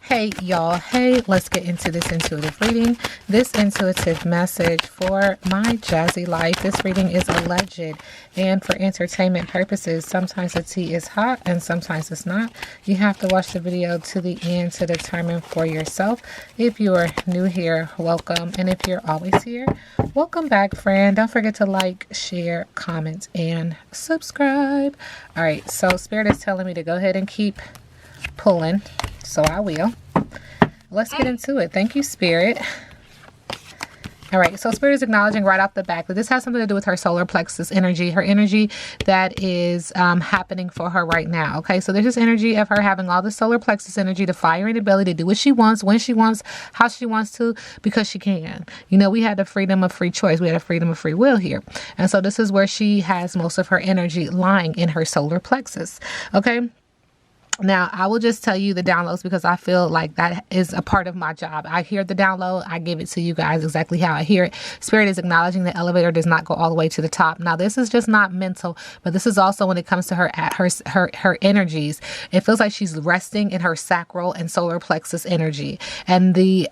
Hey y'all, hey, let's get into this intuitive reading. This intuitive message for Myjazzylife. This reading is alleged and for entertainment purposes. Sometimes the tea is hot and sometimes it's not. You have to watch the video to the end to determine for yourself. If you are new here, welcome. And if you're always here, welcome back, friend. Don't forget to like, share, comment, and subscribe. All right, so Spirit is telling me to go ahead and keep pulling, so I will. Let's get into it. Thank you, Spirit. All right, so Spirit is acknowledging right off the back that this has something to do with her solar plexus energy, her energy that is happening for her right now. Okay, so there's this energy of her having all the solar plexus energy, the fire and ability to do what she wants, when she wants, how she wants to, because she can. You know, we had the freedom of free choice. We had a freedom of free will here. And so this is where she has most of her energy lying in her solar plexus. Okay. Now, I will just tell you the downloads because I feel like that is a part of my job. I hear the download. I give it to you guys exactly how I hear it. Spirit is acknowledging the elevator does not go all the way to the top. Now, this is just not mental, but this is also when it comes to her energies. It feels like she's resting in her sacral and solar plexus energy, and the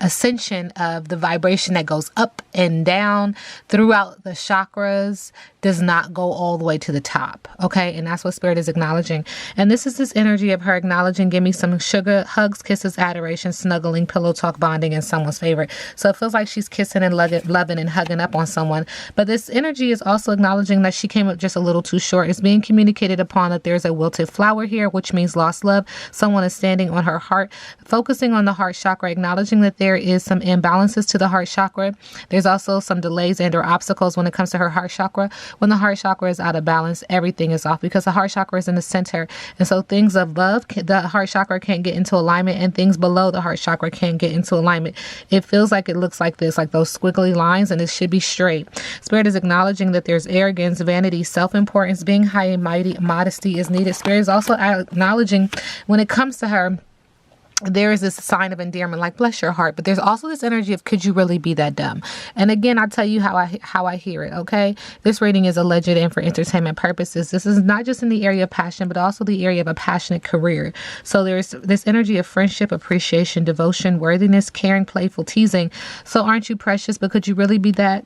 ascension of the vibration that goes up and down throughout the chakras does not go all the way to the top. Okay, and that's what Spirit is acknowledging. And this is this energy of her acknowledging, give me some sugar, hugs, kisses, adoration, snuggling, pillow talk, bonding, and someone's favorite. So it feels like she's kissing and loving and hugging up on someone. But this energy is also acknowledging that she came up just a little too short. It's being communicated upon that there's a wilted flower here, which means lost love. Someone is standing on her heart, focusing on the heart chakra, acknowledging that there is some imbalances to the heart chakra. There's also some delays and or obstacles when it comes to her heart chakra. When the heart chakra is out of balance, everything is off because the heart chakra is in the center. And so things of love, the heart chakra can't get into alignment, and things below the heart chakra can't get into alignment. It feels like it looks like this, like those squiggly lines, and it should be straight. Spirit is acknowledging that there's arrogance, vanity, self-importance, being high and mighty, modesty is needed. Spirit is also acknowledging when it comes to her, there is this sign of endearment, like bless your heart, but there's also this energy of could you really be that dumb? And again, I'll tell you how I hear it. Okay, this reading is alleged and for entertainment purposes. This is not just in the area of passion, but also the area of a passionate career. So there's this energy of friendship, appreciation, devotion, worthiness, caring, playful, teasing. So aren't you precious? But could you really be that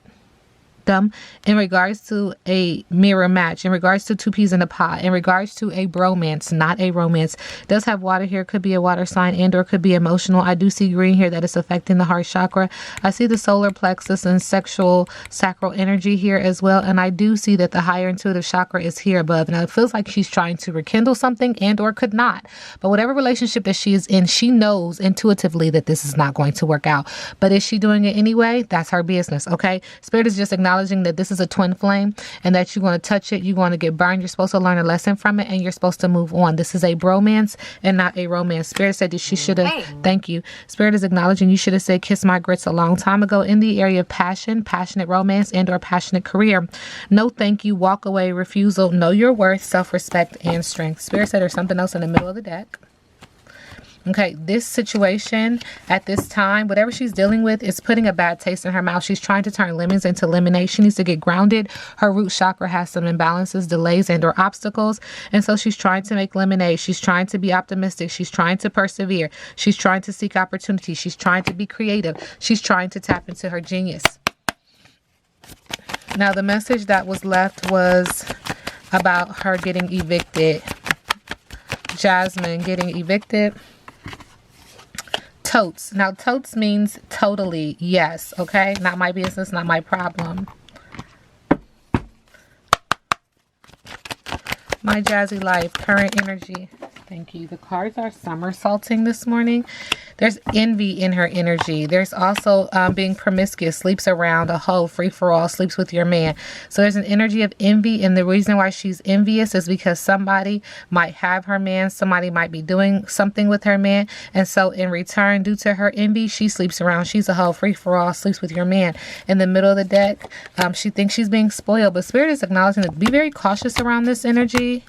dumb? In regards to a mirror match, in regards to two peas in a pod, in regards to a bromance, not a romance. Does have water here, could be a water sign and or could be emotional. I do see green here that is affecting the heart chakra. I see the solar plexus and sexual sacral energy here as well, and I do see that the higher intuitive chakra is here above. Now it feels like she's trying to rekindle something and or could not, but whatever relationship that she is in, she knows intuitively that this is not going to work out. But is she doing it anyway? That's her business. Okay, Spirit is just acknowledging that this is a twin flame and that you're going to touch it, you're going to get burned, you're supposed to learn a lesson from it, and you're supposed to move on. This is a bromance and not a romance. Spirit said that she should have, thank you. Spirit is acknowledging you should have said kiss my grits a long time ago in the area of passion, passionate romance, and or passionate career. No thank you, walk away, refusal, know your worth, self-respect, and strength. Spirit said there's something else in the middle of the deck. Okay, this situation at this time, whatever she's dealing with is putting a bad taste in her mouth. She's trying to turn lemons into lemonade. She needs to get grounded. Her root chakra has some imbalances, delays, and or obstacles. And so she's trying to make lemonade. She's trying to be optimistic. She's trying to persevere. She's trying to seek opportunity. She's trying to be creative. She's trying to tap into her genius. Now, the message that was left was about her getting evicted. Jasmine getting evicted. Totes. Now, totes means totally yes, okay? Not my business, not my problem. Myjazzylife, current energy. Thank you. The cards are somersaulting this morning. There's envy in her energy. There's also being promiscuous, sleeps around, a hoe, free for all, sleeps with your man. So there's an energy of envy, and the reason why she's envious is because somebody might have her man, somebody might be doing something with her man, and so in return, due to her envy, she sleeps around. She's a hoe, free for all, sleeps with your man. In the middle of the deck, she thinks she's being spoiled, but Spirit is acknowledging to be very cautious around this energy.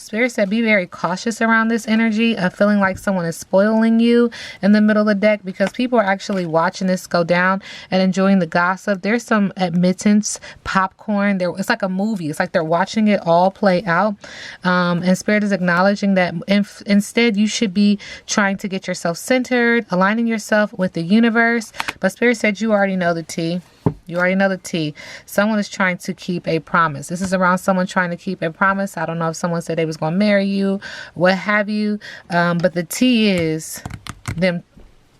Spirit said be very cautious around this energy of feeling like someone is spoiling you in the middle of the deck, because people are actually watching this go down and enjoying the gossip. There's some admittance, popcorn. It's like a movie. It's like they're watching it all play out. And Spirit is acknowledging that instead you should be trying to get yourself centered, aligning yourself with the universe. But Spirit said you already know the tea. You already know the tea. Someone is trying to keep a promise. This is around someone trying to keep a promise. I don't know if someone said they was going to marry you, what have you. But the tea is them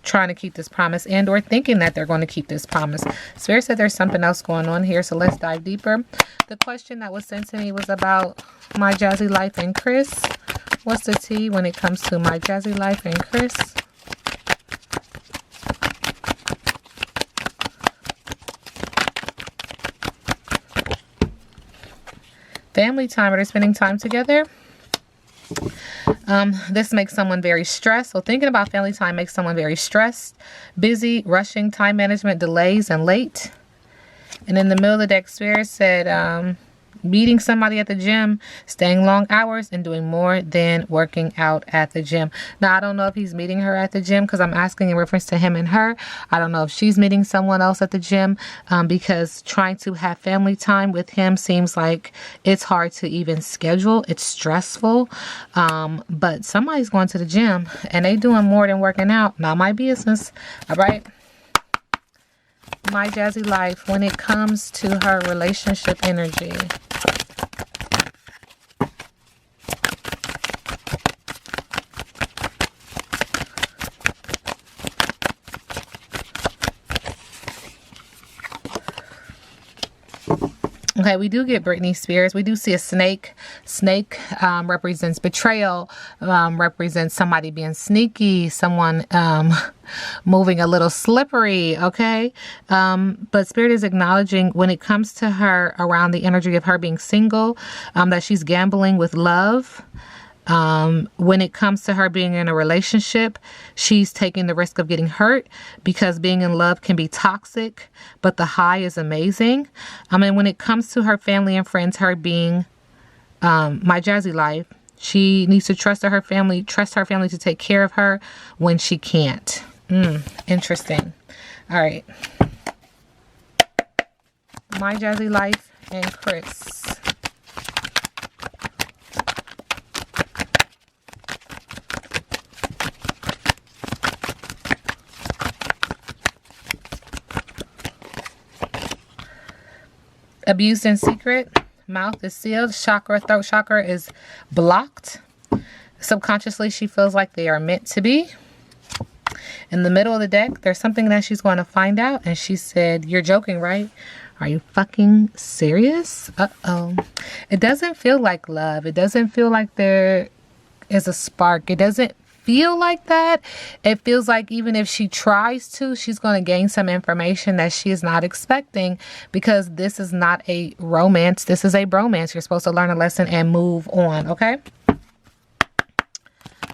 trying to keep this promise and or thinking that they're going to keep this promise. Spirit said there's something else going on here. So let's dive deeper. The question that was sent to me was about Myjazzylife and Chris. What's the tea when it comes to Myjazzylife and Chris? Family time, or they're spending time together. This makes someone very stressed. So thinking about family time makes someone very stressed, busy, rushing, time management, delays, and late. And in the middle of the deck, Spirit said meeting somebody at the gym, staying long hours, and doing more than working out at the gym. Now, I don't know if he's meeting her at the gym because I'm asking in reference to him and her. I don't know if she's meeting someone else at the gym because trying to have family time with him seems like it's hard to even schedule. It's stressful. But somebody's going to the gym and they doing more than working out. Not my business. All right. Myjazzylife, when it comes to her relationship energy. Okay, we do get Britney Spears. We do see a snake. Snake represents betrayal, represents somebody being sneaky, someone moving a little slippery, okay? But Spirit is acknowledging when it comes to her around the energy of her being single, that she's gambling with love. When it comes to her being in a relationship, she's taking the risk of getting hurt because being in love can be toxic, but the high is amazing. And when it comes to her family and friends, her being Myjazzylife, she needs to trust her family to take care of her when she can't. Interesting. All right. Myjazzylife and Chris. Abused in secret. Mouth is sealed. Chakra, throat chakra is blocked. Subconsciously, she feels like they are meant to be. In the middle of the deck, there's something that she's going to find out. And she said, you're joking, right? Are you fucking serious? Uh-oh. It doesn't feel like love. It doesn't feel like there is a spark. It doesn't feel like that. It feels like even if she tries to, she's going to gain some information that she is not expecting, because this is not a romance. This is a bromance. You're supposed to learn a lesson and move on, okay?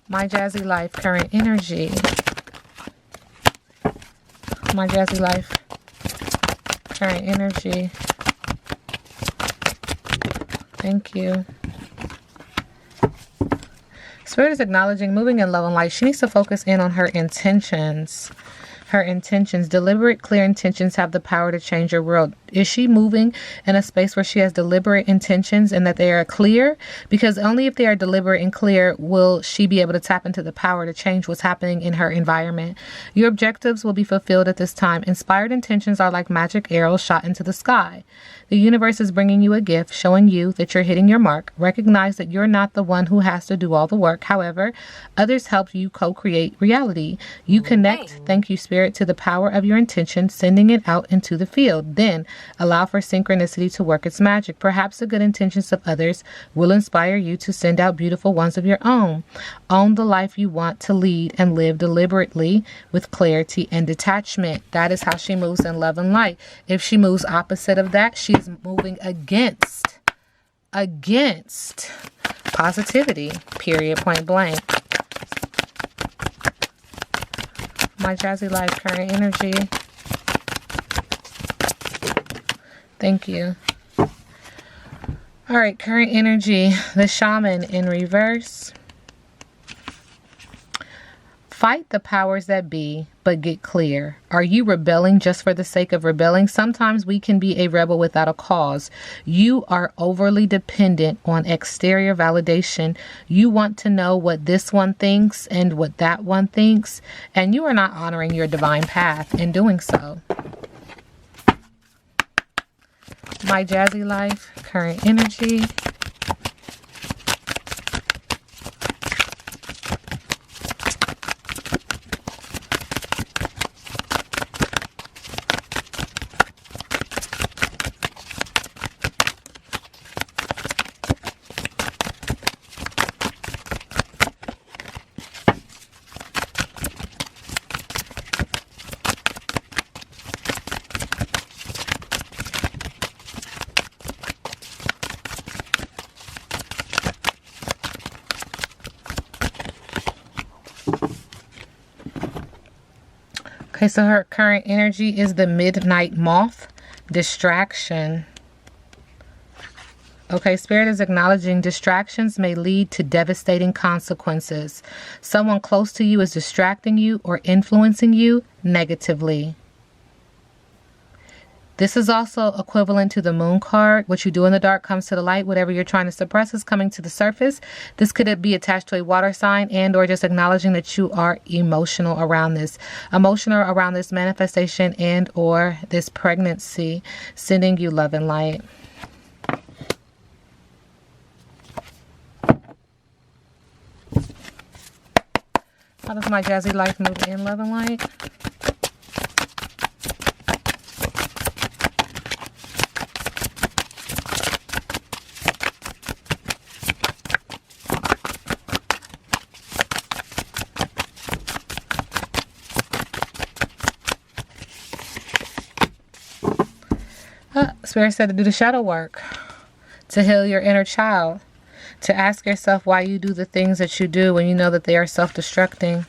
Myjazzylife, current energy. Myjazzylife, current energy. Thank you. Spirit is acknowledging moving in love and light. She needs to focus in on her intentions. Her intentions. Deliberate, clear intentions have the power to change your world. Is she moving in a space where she has deliberate intentions and that they are clear? Because only if they are deliberate and clear will she be able to tap into the power to change what's happening in her environment. Your objectives will be fulfilled at this time. Inspired intentions are like magic arrows shot into the sky. The universe is bringing you a gift, showing you that you're hitting your mark. Recognize that you're not the one who has to do all the work. However, others help you co-create reality. You connect, thank you, Spirit, to the power of your intention, sending it out into the field. Then allow for synchronicity to work its magic. Perhaps the good intentions of others will inspire you to send out beautiful ones of your own. Own the life you want to lead and live deliberately with clarity and detachment. That is how she moves in love and light. If she moves opposite of that, she is moving against positivity, period, point blank. Myjazzylife, current energy. Thank you. All right, current energy, the shaman in reverse. Fight the powers that be, but get clear. Are you rebelling just for the sake of rebelling? Sometimes we can be a rebel without a cause. You are overly dependent on exterior validation. You want to know what this one thinks and what that one thinks, and you are not honoring your divine path in doing so. Myjazzylife, current energy. Okay, so her current energy is the midnight moth, distraction. Okay, Spirit is acknowledging distractions may lead to devastating consequences. Someone close to you is distracting you or influencing you negatively. This is also equivalent to the moon card. What you do in the dark comes to the light. Whatever you're trying to suppress is coming to the surface. This could be attached to a water sign and or just acknowledging that you are emotional around this. Emotional around this manifestation and or this pregnancy. Sending you love and light. How does Myjazzylife move in love and light? Spirit said to do the shadow work, to heal your inner child, to ask yourself why you do the things that you do when you know that they are self-destructing.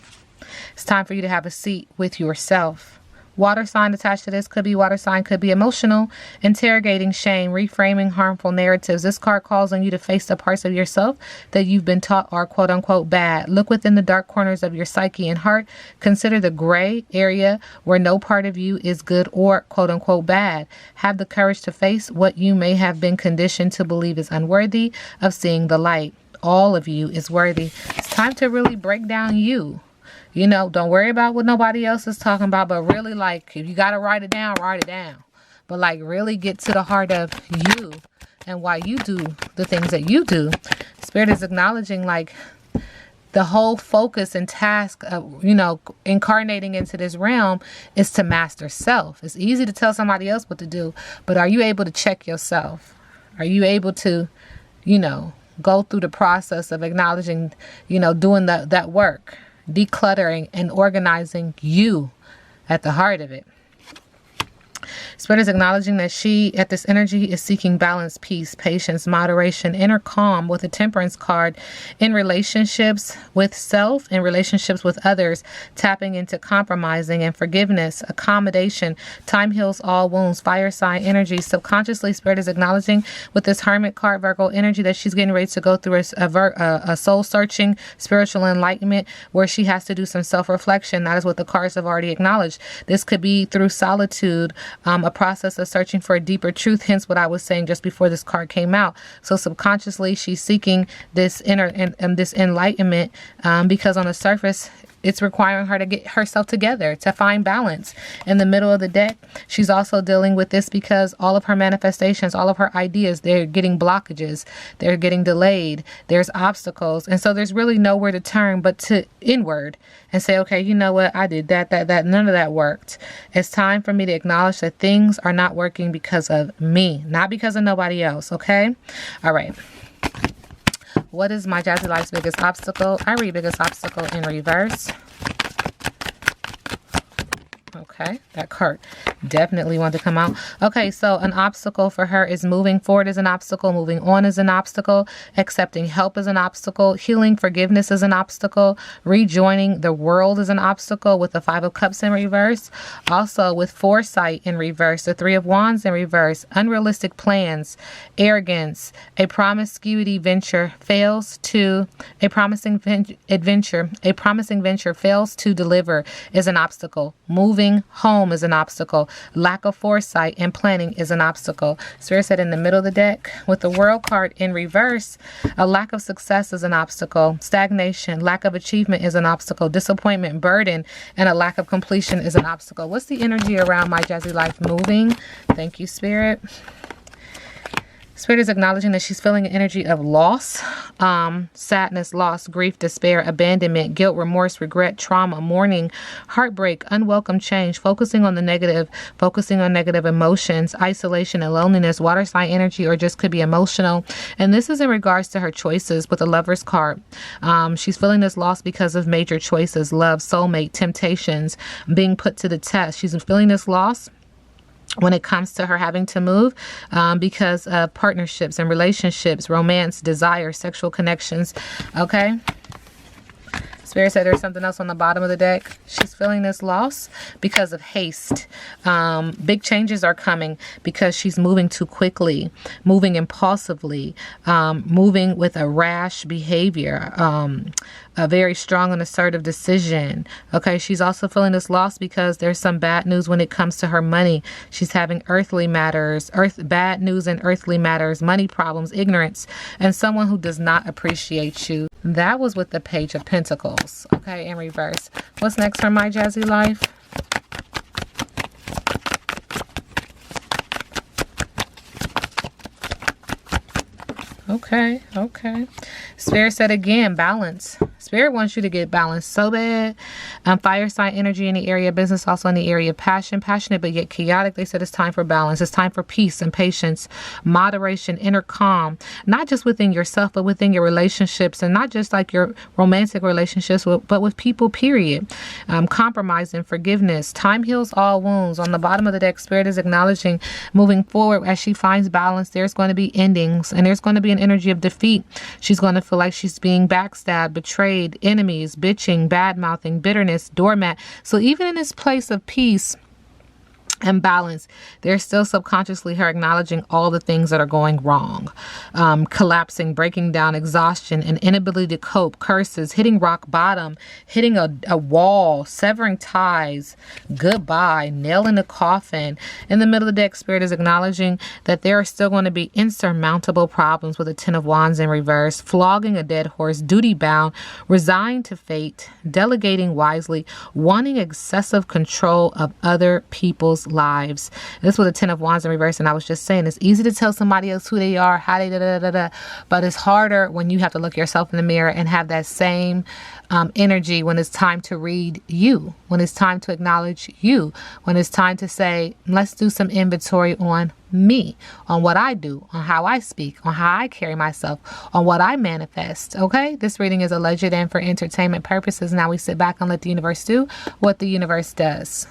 It's time for you to have a seat with yourself. Water sign attached to this could be water sign, could be emotional, interrogating shame, reframing harmful narratives. This card calls on you to face the parts of yourself that you've been taught are quote unquote bad. Look within the dark corners of your psyche and heart. Consider the gray area where no part of you is good or quote unquote bad. Have the courage to face what you may have been conditioned to believe is unworthy of seeing the light. All of you is worthy. It's time to really break down you. You know, don't worry about what nobody else is talking about, but really, like, if you got to write it down, write it down. But, like, really get to the heart of you and why you do the things that you do. Spirit is acknowledging, like, the whole focus and task of, you know, incarnating into this realm is to master self. It's easy to tell somebody else what to do, but are you able to check yourself? Are you able to, you know, go through the process of acknowledging, you know, doing that work? Decluttering and organizing you at the heart of it. Spirit is acknowledging that she, at this energy, is seeking balance, peace, patience, moderation, inner calm with a temperance card in relationships with self, in relationships with others, tapping into compromising and forgiveness, accommodation. Time heals all wounds, fire sign energy. Subconsciously, Spirit is acknowledging with this Hermit card, Virgo energy, that she's getting ready to go through a soul-searching spiritual enlightenment where she has to do some self-reflection. That is what the cards have already acknowledged. This could be through solitude, a process of searching for a deeper truth, hence what I was saying just before this card came out. So subconsciously, she's seeking this inner and this enlightenment because on the surface, it's requiring her to get herself together, to find balance. In the middle of the deck, she's also dealing with this because all of her manifestations, all of her ideas, they're getting blockages, they're getting delayed, there's obstacles. And so there's really nowhere to turn but to inward and say, okay, you know what? I did that, none of that worked. It's time for me to acknowledge that things are not working because of me, not because of nobody else, okay? All right. What is Myjazzylife's biggest obstacle? I read biggest obstacle in reverse. Okay. Okay, that card definitely wanted to come out. Okay, so an obstacle for her is moving forward is an obstacle, moving on is an obstacle, accepting help is an obstacle, healing, forgiveness is an obstacle, rejoining the world is an obstacle with the Five of Cups in reverse. Also with foresight in reverse, the Three of Wands in reverse, unrealistic plans, arrogance, a promiscuity venture fails to, a promising venture fails to deliver is an obstacle. Moving home is an obstacle. Lack of foresight and planning is an obstacle. Spirit said in the middle of the deck with the World card in reverse, a lack of success is an obstacle. Stagnation, lack of achievement is an obstacle. Disappointment, burden, and a lack of completion is an obstacle. What's the energy around my Jazzy Life moving? Thank you, Spirit. Spirit is acknowledging that she's feeling an energy of loss, sadness, loss, grief, despair, abandonment, guilt, remorse, regret, trauma, mourning, heartbreak, unwelcome change, focusing on the negative, focusing on negative emotions, isolation and loneliness, water sign energy, or just could be emotional. And this is in regards to her choices with the Lover's card. She's feeling this loss because of major choices, love, soulmate, temptations, being put to the test. She's feeling this loss when it comes to her having to move because of partnerships and relationships, romance, desire, sexual connections. Okay. Spirit said there's something else on the bottom of the deck. She's feeling this loss because of haste. Big changes are coming because she's moving too quickly, moving impulsively, moving with a rash behavior, a very strong and assertive decision. Okay, she's also feeling this loss because there's some bad news when it comes to her money. She's having earthly matters, bad news and earthly matters, money problems, ignorance, and someone who does not appreciate you. That was with the Page of Pentacles, okay, in reverse. What's next for my Jazzy Life? Okay, okay. Spirit said again, balance. Spirit wants you to get balanced so bad. Fire sign energy in the area of business, also in the area of passion. Passionate but yet chaotic. They said it's time for balance. It's time for peace and patience, moderation, inner calm. Not just within yourself, but within your relationships. And not just like your romantic relationships, but with people, period. Compromise and forgiveness. Time heals all wounds. On the bottom of the deck, Spirit is acknowledging moving forward as she finds balance. There's going to be endings. And there's going to be an energy of defeat. She's going to feel like she's being backstabbed, betrayed, enemies, bitching, bad-mouthing, bitterness, doormat. So even in this place of peace and balance, there's still subconsciously her acknowledging all the things that are going wrong. Collapsing, breaking down, exhaustion, an inability to cope, curses, hitting rock bottom, hitting a wall, severing ties, goodbye, nail in the coffin. In the middle of the deck, Spirit is acknowledging that there are still going to be insurmountable problems with the Ten of Wands in reverse, flogging a dead horse, duty bound, resigned to fate, delegating wisely, wanting excessive control of other people's lives. This was a Ten of Wands in reverse, and I was just saying it's easy to tell somebody else who they are, how they but it's harder when you have to look yourself in the mirror and have that same energy when it's time to read you, when it's time to acknowledge you, when it's time to say, let's do some inventory on me, on what I do, on how I speak, on how I carry myself, on what I manifest. Okay, this reading is alleged and for entertainment purposes. Now we sit back and let the universe do what the universe does.